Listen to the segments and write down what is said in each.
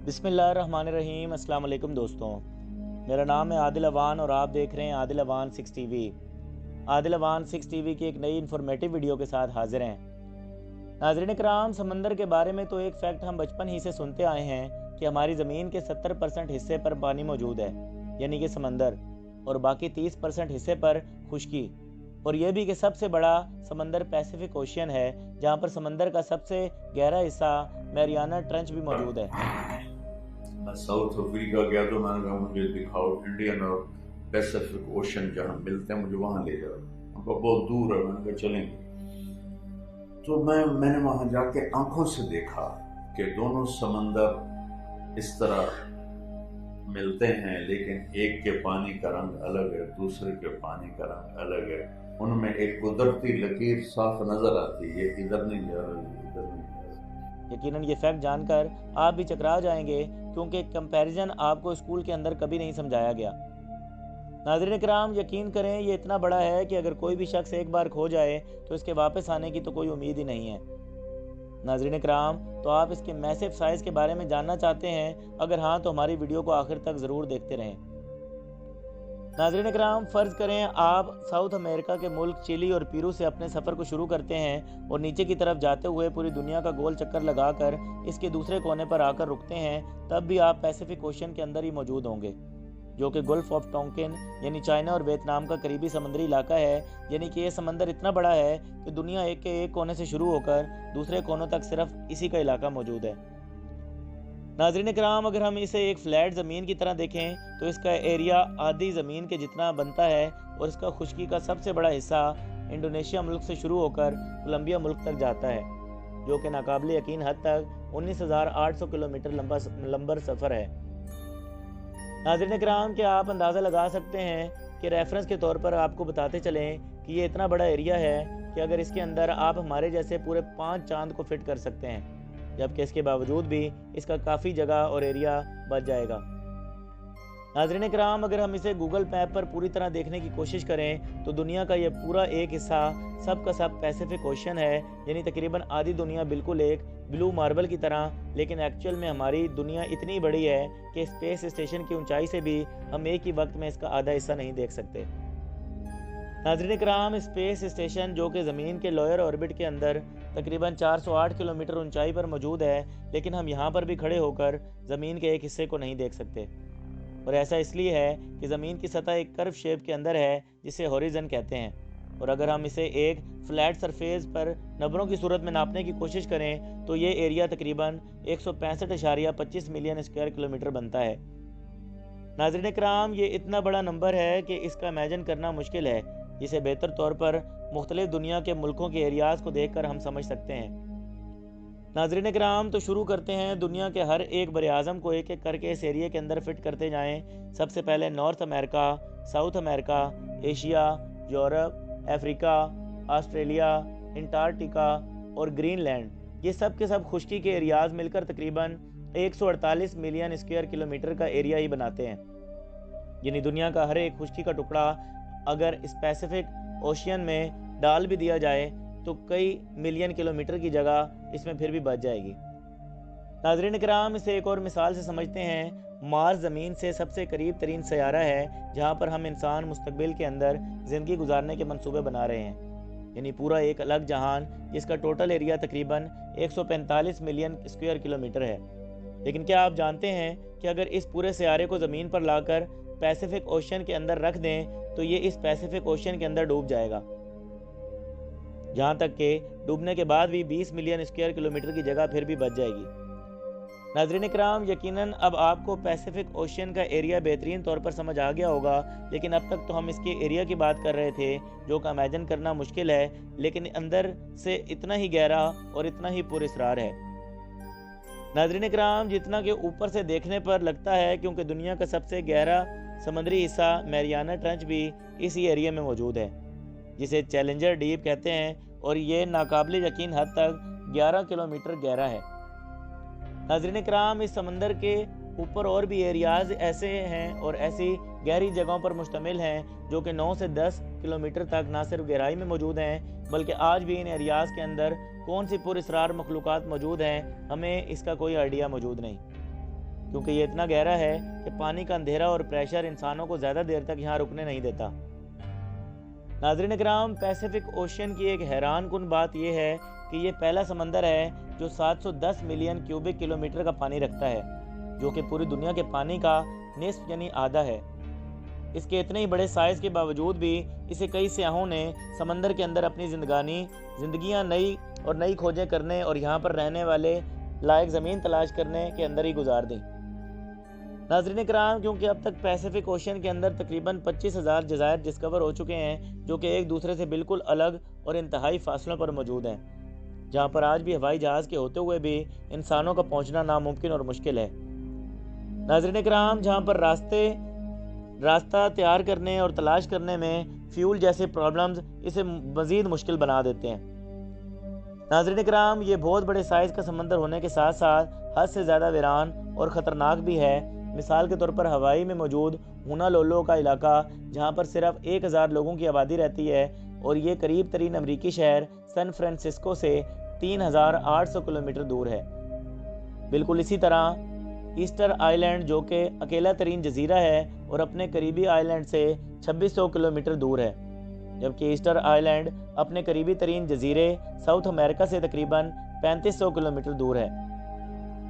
बिस्मिल्लाहिर्रहमानिर्रहीम। अस्सलाम वालेकुम दोस्तों, मेरा नाम है आदिल अवान और आप देख रहे हैं आदिल अवान 6 टीवी। आदिल अवान 6 टीवी की एक नई इन्फॉर्मेटिव वीडियो के साथ हाजिर हैं। नाज़रीन कराम, समंदर के बारे में तो एक फैक्ट हम बचपन ही से सुनते आए हैं कि हमारी ज़मीन के 70% हिस्से पर पानी मौजूद है, यानी कि समंदर, और बाकी 30% हिस्से पर खुश्की। और यह भी कि सबसे बड़ा समंदर पैसिफिक ओशियन है, जहाँ पर समंदर का सबसे गहरा हिस्सा मैरियाना ट्रेंच भी मौजूद है। साउथ अफ्रीका गया तो मैंने कहा मुझे दिखाओ इंडियन और पैसिफिक ओशन जहाँ मिलते हैं, मुझे वहाँ ले जाओ। उनका बहुत दूर है, मैंने कहा चलेंगे। तो मैंने वहाँ जाके आंखों से देखा कि दोनों समंदर इस तरह मिलते हैं, लेकिन एक के पानी का रंग अलग है, दूसरे के पानी का रंग अलग है। उनमें एक कुदरती लकीर साफ नजर आती है, ये इधर नहीं जा रहा, इधर नहीं जा रहा। यकीनन ये फैक्ट जानकर आप भी चकरा जाएंगे, क्योंकि कंपैरिजन आपको स्कूल के अंदर कभी नहीं समझाया गया। नाज़रीन कराम, यकीन करें ये इतना बड़ा है कि अगर कोई भी शख्स एक बार खो जाए तो इसके वापस आने की तो कोई उम्मीद ही नहीं है। नाज़रीन कराम, तो आप इसके मैसिव साइज़ के बारे में जानना चाहते हैं? अगर हाँ तो हमारी वीडियो को आखिर तक ज़रूर देखते रहें। नाज़रीन कराम, फ़र्ज़ करें आप साउथ अमेरिका के मुल्क चिली और पेरू से अपने सफ़र को शुरू करते हैं और नीचे की तरफ जाते हुए पूरी दुनिया का गोल चक्कर लगाकर इसके दूसरे कोने पर आकर रुकते हैं, तब भी आप पैसिफिक ओशन के अंदर ही मौजूद होंगे, जो कि गल्फ ऑफ टोंकिन यानी चाइना और वियतनाम का करीबी समुद्री इलाका है। यानी कि ये समंदर इतना बड़ा है कि दुनिया एक के एक कोने से शुरू होकर दूसरे कोनों तक सिर्फ इसी का इलाका मौजूद है। नाज़रीन कराम, अगर हम इसे एक फ्लैट ज़मीन की तरह देखें तो इसका एरिया आधी ज़मीन के जितना बनता है और इसका खुश्की का सबसे बड़ा हिस्सा इंडोनेशिया मुल्क से शुरू होकर कोलंबिया मुल्क तक जाता है, जो कि नाकाबिल यकीन हद तक 19,800 किलोमीटर लंबा सफ़र है। नाज़रीन कराम, क्या आप अंदाज़ा लगा सकते हैं कि रेफरेंस के तौर पर आपको बताते चलें कि ये इतना बड़ा एरिया है कि अगर इसके अंदर आप हमारे जैसे पूरे 5 चांद को फिट कर सकते हैं, जबकि इसके बावजूद भी इसका काफ़ी जगह और एरिया बच जाएगा। नाज़रीन कराम, अगर हम इसे गूगल मैप पर पूरी तरह देखने की कोशिश करें तो दुनिया का यह पूरा एक हिस्सा सब का सब पैसिफिक ओशन है, यानी तकरीबन आधी दुनिया बिल्कुल एक ब्लू मार्बल की तरह। लेकिन एक्चुअल में हमारी दुनिया इतनी बड़ी है कि स्पेस स्टेशन की ऊंचाई से भी हम एक ही वक्त में इसका आधा हिस्सा नहीं देख सकते। नाज़रीन कराम, स्पेस स्टेशन जो कि ज़मीन के लोअर ऑर्बिट के अंदर तकरीबन 408 किलोमीटर ऊंचाई पर मौजूद है, लेकिन हम यहाँ पर भी खड़े होकर ज़मीन के एक हिस्से को नहीं देख सकते। और ऐसा इसलिए है कि ज़मीन की सतह एक कर्व शेप के अंदर है, जिसे हॉरिज़न कहते हैं। और अगर हम इसे एक फ्लैट सरफेस पर नंबरों की सूरत में नापने की कोशिश करें तो ये एरिया तकरीबन 165.25 मिलियन स्क्वायर किलोमीटर बनता है। नाज़रीन कराम, ये इतना बड़ा नंबर है कि इसका इमेजिन करना मुश्किल है, जिसे बेहतर तौर पर मुख्तलिफ दुनिया के मुल्कों के एरियाज़ को देखकर हम समझ सकते हैं। नाज़रीन कराम, तो शुरू करते हैं। दुनिया के हर एक बर आज़म को एक एक करके इस एरिया के अंदर फिट करते जाएं। सबसे पहले north America, south America, Asia, Europe, Africa, Australia, Antarctica और ग्रीनलैंड, ये सब के सब खुश्की के एरियाज़ मिलकर तकरीबन 148 मिलियन स्क्वायर किलोमीटर का एरिया ही बनाते हैं। यानी दुनिया का हर एक खुश्की का टुकड़ा अगर इस पैसिफिक ओशियन में डाल भी दिया जाए तो कई मिलियन किलोमीटर की जगह इसमें फिर भी बच जाएगी। नाज़रीन कराम, इसे एक और मिसाल से समझते हैं। मार्स ज़मीन से सबसे करीब तरीन सयारा है, जहाँ पर हम इंसान मुस्तकबिल के अंदर ज़िंदगी गुजारने के मंसूबे बना रहे हैं। यानी पूरा एक अलग जहान, जिसका टोटल एरिया तकरीबन 145 मिलियन स्क्वायर किलोमीटर है। लेकिन क्या आप जानते हैं कि अगर इस पूरे सयारे को ज़मीन पर लाकर पैसिफिक ओशन के अंदर रख दें तो ये इस पैसिफिक ओशन के अंदर डूब जाएगा, जहाँ तक कि डूबने के बाद भी 20 मिलियन स्क्वायर किलोमीटर की जगह फिर भी बच जाएगी। नाज़रीन कराम, यकीनन अब आपको पैसिफिक ओशन का एरिया बेहतरीन तौर पर समझ आ गया होगा, लेकिन अब तक तो हम इसके एरिया की बात कर रहे थे, जो का इमेजिन करना मुश्किल है, लेकिन अंदर से इतना ही गहरा और इतना ही पुरअसरार है। नाज़रीन कराम, जितना कि ऊपर से देखने पर लगता है, क्योंकि दुनिया का सबसे गहरा समुद्री हिस्सा मैरियाना ट्रेंच भी इसी एरिया में मौजूद है, जिसे चैलेंजर डीप कहते हैं, और ये नाकाबिल यकीन हद तक 11 किलोमीटर गहरा है। नाज़रीन कराम, इस समंदर के ऊपर और भी एरियाज़ ऐसे हैं और ऐसी गहरी जगहों पर मुश्तमिल हैं जो कि 9 से 10 किलोमीटर तक ना सिर्फ गहराई में मौजूद हैं, बल्कि आज भी इन एरियाज़ के अंदर कौन सी पुरअसरार मखलूक़ात मौजूद हैं, हमें इसका कोई आइडिया मौजूद नहीं। کیونکہ یہ اتنا گہرا ہے کہ پانی کا اندھیرا اور پریشر انسانوں کو زیادہ دیر تک یہاں رکنے نہیں دیتا۔ ناظرین اکرام، پیسیفک اوشین کی ایک حیران کن بات یہ ہے کہ یہ پہلا سمندر ہے جو 710 ملین کیوبک کلومیٹر کا پانی رکھتا ہے، جو کہ پوری دنیا کے پانی کا نصف یعنی آدھا ہے۔ اس کے اتنے ہی بڑے سائز کے باوجود بھی اسے کئی سیاحوں نے سمندر کے اندر اپنی زندگیاں نئی کھوجیں کرنے اور یہاں پر رہنے والے لائق زمین تلاش کرنے کے اندر ہی گزار دیں۔ ناظرین کرام، کیونکہ اب تک پیسیفک اوشین کے اندر تقریباً 25,000 جزائر ڈسکور ہو چکے ہیں، جو کہ ایک دوسرے سے بالکل الگ اور انتہائی فاصلوں پر موجود ہیں، جہاں پر آج بھی ہوائی جہاز کے ہوتے ہوئے بھی انسانوں کا پہنچنا ناممکن اور مشکل ہے۔ ناظرین کرام، جہاں پر راستہ تیار کرنے اور تلاش کرنے میں فیول جیسے پرابلمز اسے مزید مشکل بنا دیتے ہیں۔ ناظرین کرام، یہ بہت بڑے سائز کا سمندر ہونے کے ساتھ ساتھ حد سے زیادہ ویران اور خطرناک بھی ہے۔ مثال کے طور پر ہوائی میں موجود ہونالولو کا علاقہ، جہاں پر صرف 1,000 لوگوں کی آبادی رہتی ہے، اور یہ قریب ترین امریکی شہر سان فرانسسکو سے 3,800 کلومیٹر دور ہے۔ بالکل اسی طرح ایسٹر آئی لینڈ، جو کہ اکیلا ترین جزیرہ ہے اور اپنے قریبی آئی لینڈ سے 2,600 کلومیٹر دور ہے، جبکہ ایسٹر آئی لینڈ اپنے قریبی ترین جزیرے ساؤتھ امریکہ سے تقریباً 3,500 کلومیٹر دور ہے۔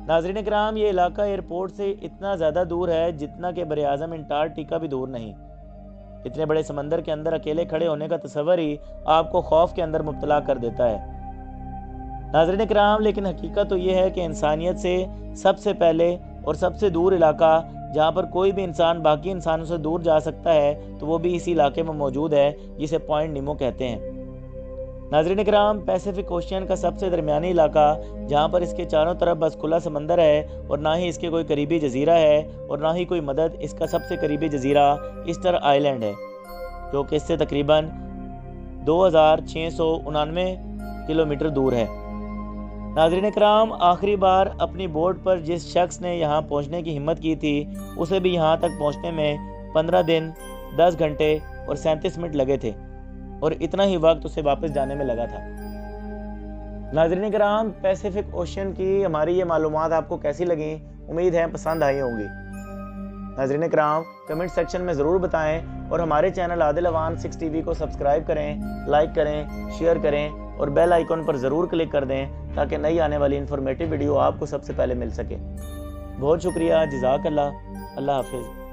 ناظرین کرام، یہ علاقہ ایئرپورٹ سے اتنا زیادہ دور ہے جتنا کہ براعظم انٹارکٹیکا بھی دور نہیں۔ اتنے بڑے سمندر کے اندر اکیلے کھڑے ہونے کا تصور ہی آپ کو خوف کے اندر مبتلا کر دیتا ہے۔ ناظرین کرام، لیکن حقیقت تو یہ ہے کہ انسانیت سے سب سے پہلے اور سب سے دور علاقہ جہاں پر کوئی بھی انسان باقی انسانوں سے دور جا سکتا ہے تو وہ بھی اسی علاقے میں موجود ہے، جسے پوائنٹ نیمو کہتے ہیں۔ ناظرین کرام، پیسیفک اوشین کا سب سے درمیانی علاقہ، جہاں پر اس کے چاروں طرف بس کھلا سمندر ہے اور نہ ہی اس کے کوئی قریبی جزیرہ ہے اور نہ ہی کوئی مدد، اس کا سب سے قریبی جزیرہ ایسٹر آئی لینڈ ہے، جو کہ اس سے تقریباً 2,699 کلومیٹر دور ہے۔ ناظرین کرام، آخری بار اپنی بوٹ پر جس شخص نے یہاں پہنچنے کی ہمت کی تھی، اسے بھی یہاں تک پہنچنے میں 15 دن 10 گھنٹے اور 37 منٹ لگے تھے، اور اتنا ہی وقت اسے واپس جانے میں لگا تھا۔ ناظرین کرام، پیسیفک اوشین کی ہماری یہ معلومات آپ کو کیسی لگیں؟ امید ہے پسند آئی ہوں گی۔ ناظرین کرام، کمنٹ سیکشن میں ضرور بتائیں، اور ہمارے چینل عادل اوان 6 ٹی وی کو سبسکرائب کریں، لائک کریں، شیئر کریں اور بیل آئیکن پر ضرور کلک کر دیں تاکہ نئی آنے والی انفارمیٹیو ویڈیو آپ کو سب سے پہلے مل سکے۔ بہت شکریہ، جزاک اللہ، اللہ حافظ۔